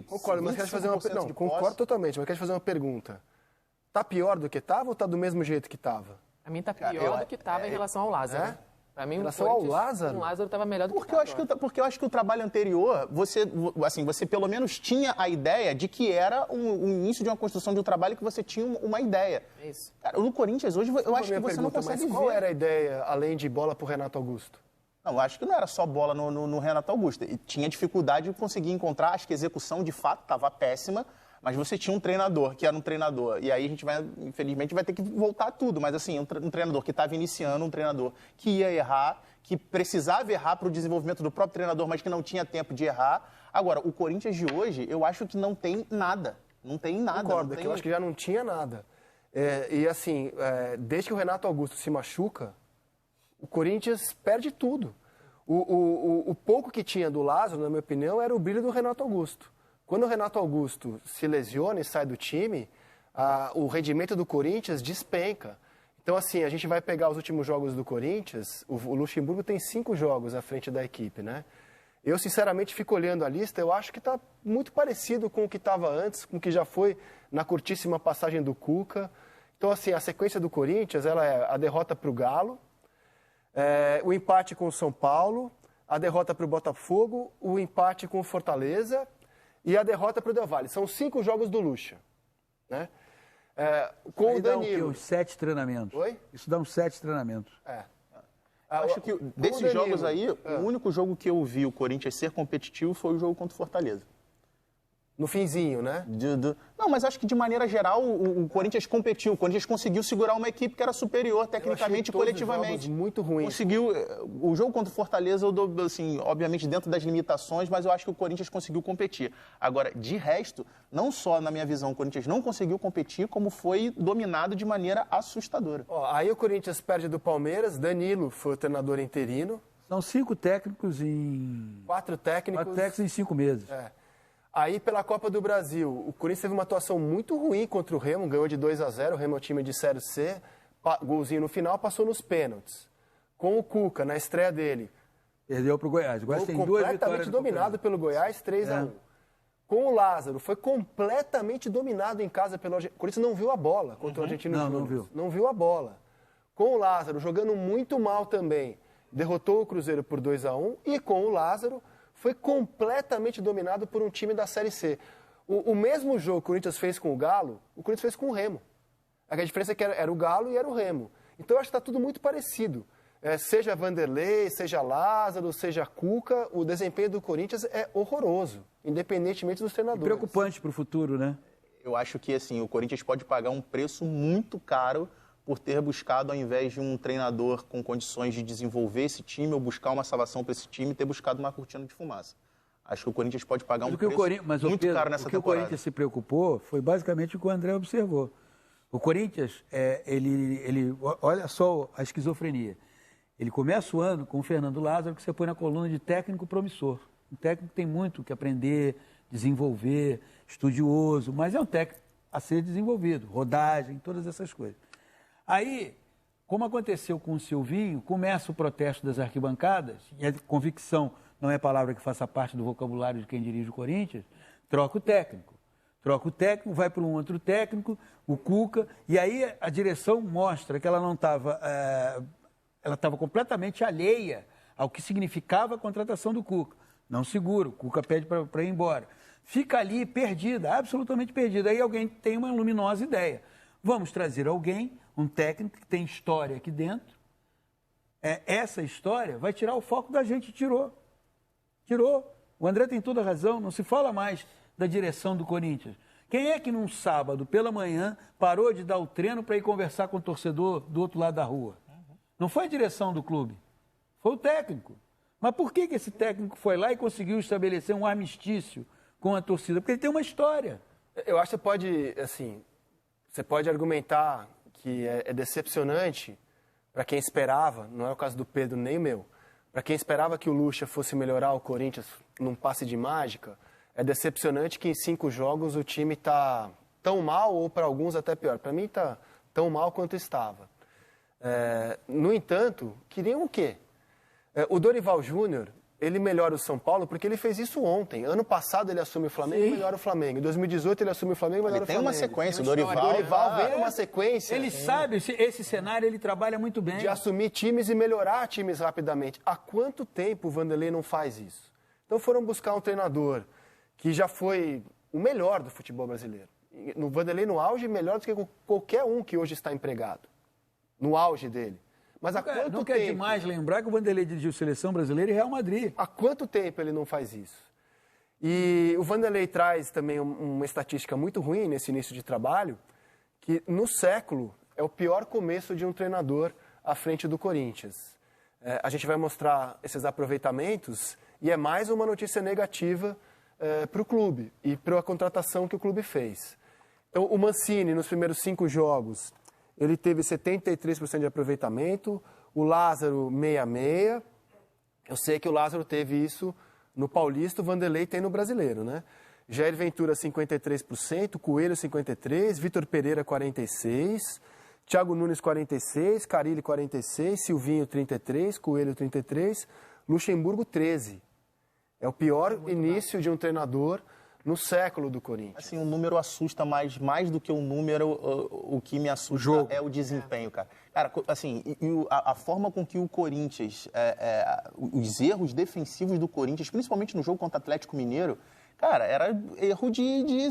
Concordo, mas quero fazer uma pergunta. Não, concordo totalmente, mas quero fazer uma pergunta. Tá pior do que estava ou tá do mesmo jeito que estava? A mim tá pior do que estava em relação ao Lázaro. É? Pra mim, em relação ao Lázaro? O Lázaro estava melhor do porque que estava. Porque eu acho que o trabalho anterior, você pelo menos tinha a ideia de que era o início de uma construção de um trabalho que você tinha uma ideia. Isso. Cara, no Corinthians hoje, eu acho que você não consegue mas ver. qual era a ideia, além de bola pro Renato Augusto? Não, eu acho que não era só bola no Renato Augusto. E tinha dificuldade de conseguir encontrar, acho que a execução de fato estava péssima, mas você tinha um treinador, que era um treinador, e aí a gente vai, infelizmente, vai ter que voltar a tudo, mas assim, um treinador que estava iniciando, um treinador que ia errar, que precisava errar para o desenvolvimento do próprio treinador, mas que não tinha tempo de errar. Agora, o Corinthians de hoje, eu acho que não tem nada. Não tem nada. Concordo, que eu acho que já não tinha nada. E assim, desde que o Renato Augusto se machuca, o Corinthians perde tudo. O pouco que tinha do Lázaro, na minha opinião, era o brilho do Renato Augusto. Quando o Renato Augusto se lesiona e sai do time, o rendimento do Corinthians despenca. Então, assim, a gente vai pegar os últimos jogos do Corinthians, o Luxemburgo tem 5 jogos à frente da equipe, né? Eu, sinceramente, fico olhando a lista, eu acho que está muito parecido com o que estava antes, com o que já foi na curtíssima passagem do Cuca. Então, assim, a sequência do Corinthians, ela é a derrota para o Galo, o empate com o São Paulo, a derrota para o Botafogo, o empate com o Fortaleza e a derrota para o Del Valle. São 5 jogos do Lucha, né? Com o Danilo. Uns 7 treinamentos. Oi? Isso dá uns 7 treinamentos. Acho que desses jogos aí, o único jogo que eu vi o Corinthians ser competitivo foi o jogo contra o Fortaleza. No finzinho, né? Não, mas acho que de maneira geral o Corinthians competiu. O Corinthians conseguiu segurar uma equipe que era superior tecnicamente e coletivamente. Muito ruim. Conseguiu. O jogo contra o Fortaleza, assim, obviamente dentro das limitações, mas eu acho que o Corinthians conseguiu competir. Agora, de resto, não só na minha visão o Corinthians não conseguiu competir, como foi dominado de maneira assustadora. Aí o Corinthians perde do Palmeiras, Danilo foi o treinador interino. São 5 técnicos em... 4 técnicos. 4 técnicos em 5 meses. Aí, pela Copa do Brasil, o Corinthians teve uma atuação muito ruim contra o Remo, ganhou de 2-0, o Remo é o time de Série C, golzinho no final, passou nos pênaltis. Com o Cuca, na estreia dele. Perdeu para o Goiás. O Goiás tem 2 vitórias. Completamente dominado pelo Goiás, 3-1. Com o Lázaro, foi completamente dominado em casa pelo Argentino. O Corinthians não viu a bola contra o Argentino Júnior. Não viu. Não viu a bola. Com o Lázaro, jogando muito mal também, derrotou o Cruzeiro por 2-1. E com o Lázaro, foi completamente dominado por um time da Série C. O mesmo jogo que o Corinthians fez com o Galo, o Corinthians fez com o Remo. A diferença é que era o Galo e era o Remo. Então, eu acho que está tudo muito parecido. Seja Vanderlei, seja Lázaro, seja Cuca, o desempenho do Corinthians é horroroso, independentemente dos treinadores. E preocupante para o futuro, né? Eu acho que assim, o Corinthians pode pagar um preço muito caro por ter buscado, ao invés de um treinador com condições de desenvolver esse time ou buscar uma salvação para esse time, ter buscado uma cortina de fumaça. Acho que o Corinthians pode pagar um preço muito caro nessa temporada. O que o Corinthians se preocupou foi basicamente o que o André observou. O Corinthians, olha só a esquizofrenia. Ele começa o ano com o Fernando Lázaro, que você põe na coluna de técnico promissor. Um técnico que tem muito que aprender, desenvolver, estudioso, mas é um técnico a ser desenvolvido, rodagem, todas essas coisas. Aí, como aconteceu com o Silvinho, começa o protesto das arquibancadas, e a convicção não é palavra que faça parte do vocabulário de quem dirige o Corinthians, troca o técnico. Troca o técnico, vai para um outro técnico, o Cuca, e aí a direção mostra que ela não estava... ela estava completamente alheia ao que significava a contratação do Cuca. Não segura, o Cuca pede para ir embora. Fica ali perdida, absolutamente perdida. Aí alguém tem uma luminosa ideia. Vamos trazer alguém, um técnico que tem história aqui dentro. Essa história vai tirar o foco da gente. Tirou. O André tem toda a razão, não se fala mais da direção do Corinthians. Quem é que num sábado, pela manhã, parou de dar o treino para ir conversar com o torcedor do outro lado da rua? Não foi a direção do clube, foi o técnico. Mas por que esse técnico foi lá e conseguiu estabelecer um armistício com a torcida? Porque ele tem uma história. Eu acho que você pode argumentar que é decepcionante para quem esperava, não é o caso do Pedro nem o meu, para quem esperava que o Lucha fosse melhorar o Corinthians num passe de mágica, é decepcionante que em 5 jogos o time está tão mal, ou para alguns até pior. Para mim está tão mal quanto estava. No entanto, queriam o quê? O Dorival Júnior, ele melhora o São Paulo porque ele fez isso ontem. Ano passado ele assume o Flamengo e melhora o Flamengo. Em 2018 ele assume o Flamengo e melhora o Flamengo. Tem uma sequência, o Dorival vem numa sequência. Ele sabe, esse cenário ele trabalha muito bem. De assumir times e melhorar times rapidamente. Há quanto tempo o Vanderlei não faz isso? Então foram buscar um treinador que já foi o melhor do futebol brasileiro. No Vanderlei no auge, melhor do que qualquer um que hoje está empregado. No auge dele. Mas há quanto não tempo... quer demais lembrar que o Vanderlei dirigiu Seleção Brasileira e Real Madrid. Há quanto tempo ele não faz isso? E o Vanderlei traz também uma estatística muito ruim nesse início de trabalho, que no século é o pior começo de um treinador à frente do Corinthians. A gente vai mostrar esses aproveitamentos e é mais uma notícia negativa para o clube e para a contratação que o clube fez. Então, o Mancini, nos primeiros 5 jogos, ele teve 73% de aproveitamento, o Lázaro 66%. Eu sei que o Lázaro teve isso no Paulista, o Vanderlei tem no Brasileiro, né? Jair Ventura 53%, Coelho 53%, Vitor Pereira 46%, Thiago Nunes 46%, Carille 46%, Silvinho 33%, Coelho 33%, Luxemburgo 13%. É o pior início de um treinador no século do Corinthians. Assim, o número assusta mais do que o número, o que me assusta é o desempenho, cara. Cara, assim, a forma com que o Corinthians, os erros defensivos do Corinthians, principalmente no jogo contra o Atlético Mineiro, cara, era erro de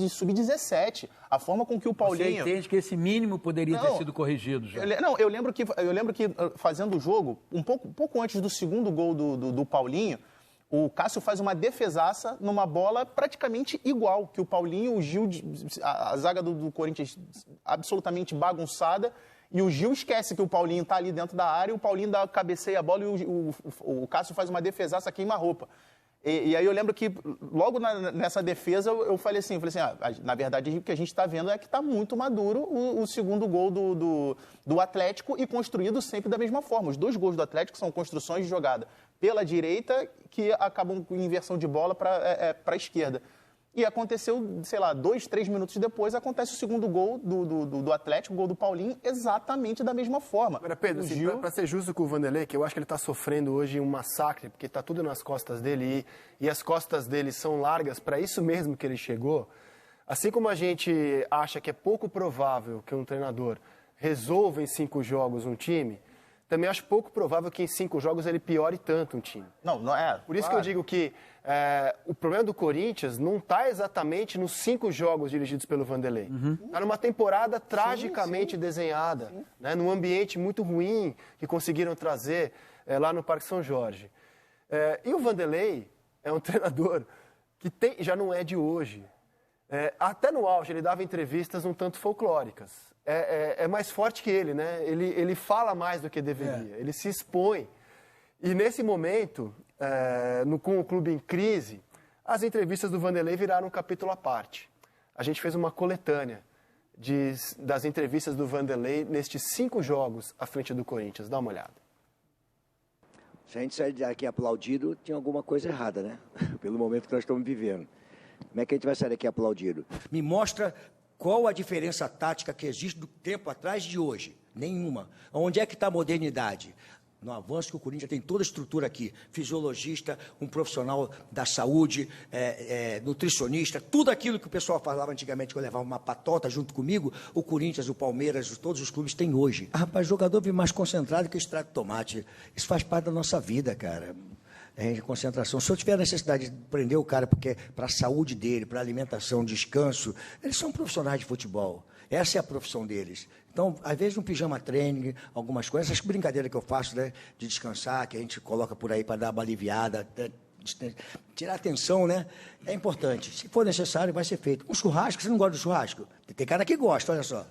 sub-17. A forma com que o Paulinho... Você entende que esse mínimo poderia ter sido corrigido já? Eu lembro que fazendo o jogo, um pouco antes do segundo gol do Paulinho, o Cássio faz uma defesaça numa bola praticamente igual, que o Paulinho, o Gil, a zaga do Corinthians absolutamente bagunçada, e o Gil esquece que o Paulinho está ali dentro da área, o Paulinho cabeceia a bola e o Cássio faz uma defesaça queima-roupa. E aí eu lembro que logo nessa defesa eu falei assim, na verdade o que a gente está vendo é que está muito maduro o segundo gol do Atlético e construído sempre da mesma forma. Os 2 gols do Atlético são construções de jogada pela direita que acabam com inversão de bola para a esquerda. E aconteceu, sei lá, 2, 3 minutos depois, acontece o segundo gol do Atlético, o gol do Paulinho, exatamente da mesma forma. Agora, Pedro, assim, para ser justo com o Vanderlei, que eu acho que ele está sofrendo hoje um massacre, porque está tudo nas costas dele e as costas dele são largas para isso mesmo que ele chegou, assim como a gente acha que é pouco provável que um treinador resolva em 5 jogos um time, também acho pouco provável que em 5 jogos ele piore tanto um time. Não é. Por isso que eu digo que o problema do Corinthians não está exatamente nos 5 jogos dirigidos pelo Vanderlei. Está numa temporada tragicamente desenhada, né, num ambiente muito ruim que conseguiram trazer lá no Parque São Jorge. E o Vanderlei é um treinador que já não é de hoje. Até no auge ele dava entrevistas um tanto folclóricas. É mais forte que ele, né? Ele fala mais do que deveria, ele se expõe. E nesse momento, com o clube em crise, as entrevistas do Vanderlei viraram um capítulo à parte. A gente fez uma coletânea das entrevistas do Vanderlei nestes 5 jogos à frente do Corinthians. Dá uma olhada. Se a gente sair daqui aplaudido, tinha alguma coisa errada, né? Pelo momento que nós estamos vivendo. Como é que a gente vai sair daqui aplaudido? Me mostra qual a diferença tática que existe do tempo atrás de hoje. Nenhuma. Onde é que está a modernidade? No avanço que o Corinthians tem toda a estrutura aqui. Fisiologista, um profissional da saúde, nutricionista, tudo aquilo que o pessoal falava antigamente, que eu levava uma patota junto comigo, o Corinthians, o Palmeiras, todos os clubes têm hoje. Rapaz, jogador vive mais concentrado que extrato de tomate. Isso faz parte da nossa vida, cara. Concentração. Se eu tiver a necessidade de prender o cara porque para a saúde dele, para a alimentação, descanso, eles são profissionais de futebol. Essa é a profissão deles. Então, às vezes, um pijama training, algumas coisas, essas brincadeiras que eu faço, né, de descansar, que a gente coloca por aí para dar uma aliviada, tirar a tensão, né? É importante. Se for necessário, vai ser feito. Um churrasco, você não gosta do churrasco? Tem cara que gosta, olha só.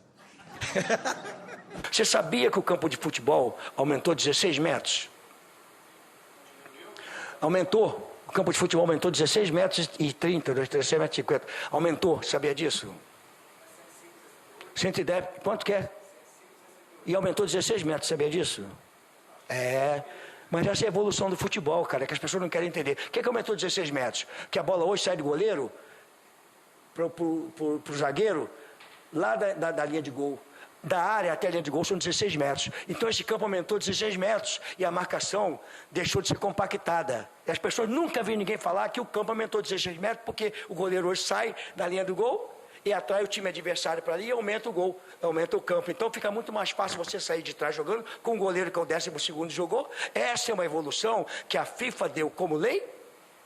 Você sabia que o campo de futebol aumentou 16 metros? Aumentou. O campo de futebol aumentou 16 metros e 30, 16 metros e 50. Aumentou, sabia disso? 110, quanto que é? E aumentou 16 metros, sabia disso? Mas essa é a evolução do futebol, cara, que as pessoas não querem entender. O que aumentou 16 metros? Que a bola hoje sai do goleiro pro zagueiro, lá da linha de gol. Da área até a linha de gol são 16 metros. Então esse campo aumentou 16 metros e a marcação deixou de ser compactada. E as pessoas nunca viram ninguém falar que o campo aumentou 16 metros porque o goleiro hoje sai da linha do gol e atrai o time adversário para ali e aumenta o gol, aumenta o campo. Então fica muito mais fácil você sair de trás jogando com o goleiro que é o 12º jogou. Essa é uma evolução que a FIFA deu como lei,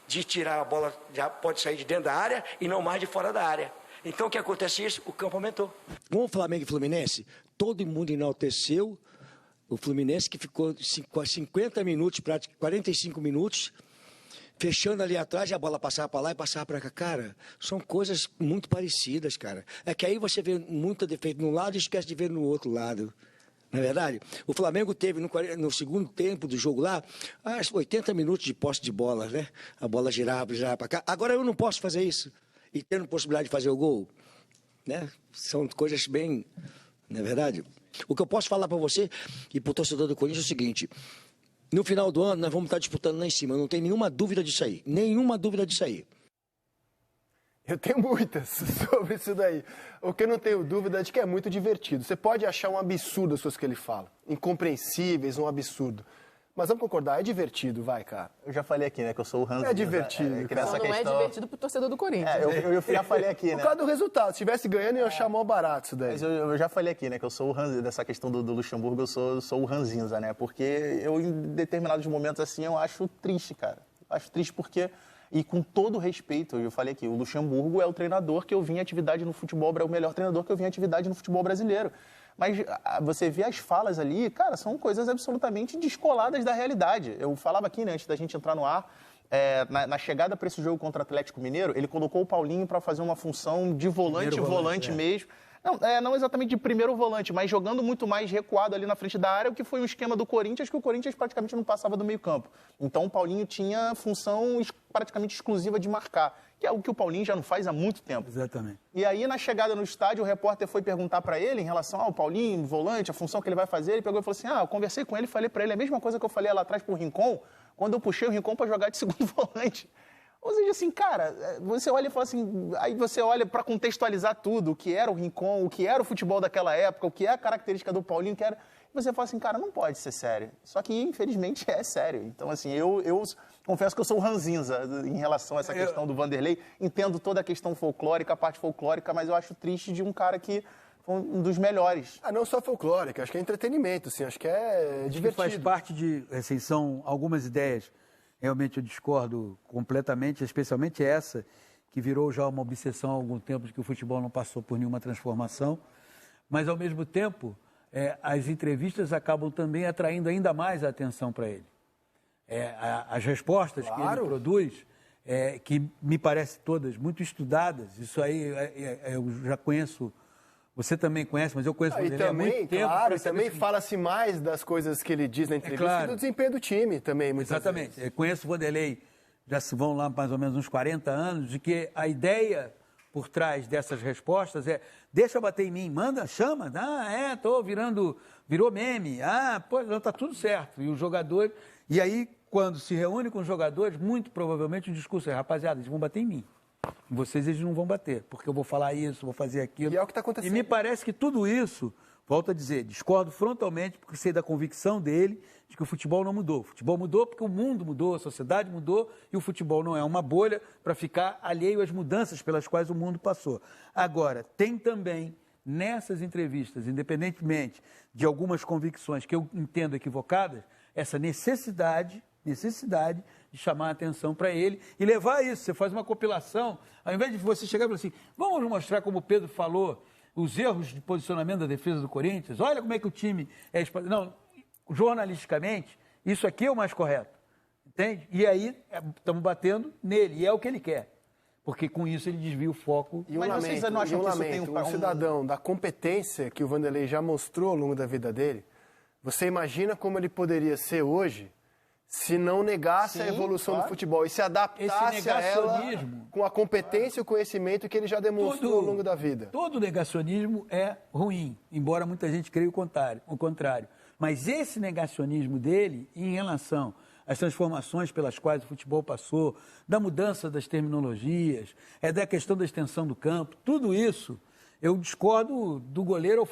de tirar a bola, já pode sair de dentro da área e não mais de fora da área. Então o que acontece isso? O campo aumentou. Com o Flamengo e Fluminense, todo mundo enalteceu o Fluminense, que ficou 50 minutos, 45 minutos, fechando ali atrás, e a bola passava para lá e passava para cá. Cara, são coisas muito parecidas, cara. É que aí você vê muito defeito num lado e esquece de ver no outro lado. Não é verdade? O Flamengo teve, no segundo tempo do jogo lá, 80 minutos de posse de bola, né? A bola girava para cá. Agora eu não posso fazer isso. E tendo possibilidade de fazer o gol, né? São coisas bem... Não é verdade? O que eu posso falar para você e para o torcedor do Corinthians é o seguinte: no final do ano nós vamos estar disputando lá em cima, não tem nenhuma dúvida disso aí. Nenhuma dúvida disso aí. Eu tenho muitas sobre isso daí. O que eu não tenho dúvida é de que é muito divertido. Você pode achar um absurdo as coisas que ele fala, incompreensíveis, um absurdo. Mas vamos concordar, é divertido, vai, cara. Eu já falei aqui, né, que eu sou o Hans. É divertido. Que Não, nessa não é questão... divertido pro torcedor do Corinthians. Eu já falei aqui, né? Por causa do resultado. Se estivesse ganhando, eu ia achar mó barato isso daí. Mas eu já falei aqui, né, que eu sou o Hans, dessa questão do Luxemburgo, eu sou o Ranzinza, né? Porque eu, em determinados momentos assim, eu acho triste, cara. Eu acho triste porque, e com todo respeito, eu falei aqui, o Luxemburgo é o treinador que eu vi em atividade no futebol, é o melhor treinador que eu vi em atividade no futebol brasileiro. Mas você vê as falas ali, cara, são coisas absolutamente descoladas da realidade. Eu falava aqui, né, antes da gente entrar no ar, na chegada para esse jogo contra o Atlético Mineiro, ele colocou o Paulinho para fazer uma função de volante mesmo. Não exatamente de primeiro volante, mas jogando muito mais recuado ali na frente da área, o que foi um esquema do Corinthians, que o Corinthians praticamente não passava do meio campo. Então o Paulinho tinha função praticamente exclusiva de marcar, que é algo que o Paulinho já não faz há muito tempo. Exatamente. E aí, na chegada no estádio, o repórter foi perguntar para ele em relação ao Paulinho, volante, a função que ele vai fazer. Ele pegou e falou assim, eu conversei com ele e falei para ele a mesma coisa que eu falei lá atrás pro Rincon, quando eu puxei o Rincon para jogar de segundo volante. Ou seja, assim, cara, você olha e fala assim, aí você olha para contextualizar tudo, o que era o Rincon, o que era o futebol daquela época, o que é a característica do Paulinho, que era... E você fala assim, cara, não pode ser sério. Só que, infelizmente, é sério. Então, assim, eu confesso que eu sou o ranzinza em relação a essa questão do Vanderlei. Entendo toda a questão folclórica, a parte folclórica, mas eu acho triste de um cara que foi um dos melhores. Não só folclórica, acho que é entretenimento, assim, acho que é divertido. Faz parte de, assim, são algumas ideias, realmente eu discordo completamente, especialmente essa, que virou já uma obsessão há algum tempo de que o futebol não passou por nenhuma transformação, mas, ao mesmo tempo, as entrevistas acabam também atraindo ainda mais a atenção para ele. As respostas que ele produz, que me parecem todas muito estudadas, isso aí eu já conheço, você também conhece, mas eu conheço ele há muito tempo. Claro, e também fala-se mais das coisas que ele diz na entrevista e do desempenho do time também, muitas Exatamente. vezes. Eu conheço o Vanderlei, já se vão lá mais ou menos uns 40 anos, de que a ideia por trás dessas respostas deixa eu bater em mim, manda, chama, virou meme, pô, não, tá tudo certo. E os jogadores, e aí quando se reúne com os jogadores, muito provavelmente o discurso é, rapaziada, eles vão bater em mim. Vocês eles não vão bater, porque eu vou falar isso, vou fazer aquilo. E é o que está acontecendo. E me parece que tudo isso, volto a dizer, discordo frontalmente, porque sei da convicção dele de que o futebol não mudou. O futebol mudou porque o mundo mudou, a sociedade mudou, e o futebol não é uma bolha para ficar alheio às mudanças pelas quais o mundo passou. Agora, tem também, nessas entrevistas, independentemente de algumas convicções que eu entendo equivocadas, essa necessidade de chamar a atenção para ele e levar isso. Você faz uma compilação, ao invés de você chegar e falar assim, vamos mostrar como o Pedro falou, os erros de posicionamento da defesa do Corinthians, olha como é que o time é... Não, jornalisticamente, isso aqui é o mais correto, entende? E aí, estamos batendo nele, e é o que ele quer. Porque com isso ele desvia o foco. E vocês não acham que isso tem um cidadão da competência que o Vanderlei já mostrou ao longo da vida dele, você imagina como ele poderia ser hoje se não negasse a evolução do futebol e se adaptasse a ela com a competência e o conhecimento que ele já demonstrou ao longo da vida. Todo negacionismo é ruim, embora muita gente creia o contrário. Mas esse negacionismo dele, em relação às transformações pelas quais o futebol passou, da mudança das terminologias, da questão da extensão do campo, tudo isso, eu discordo do goleiro ao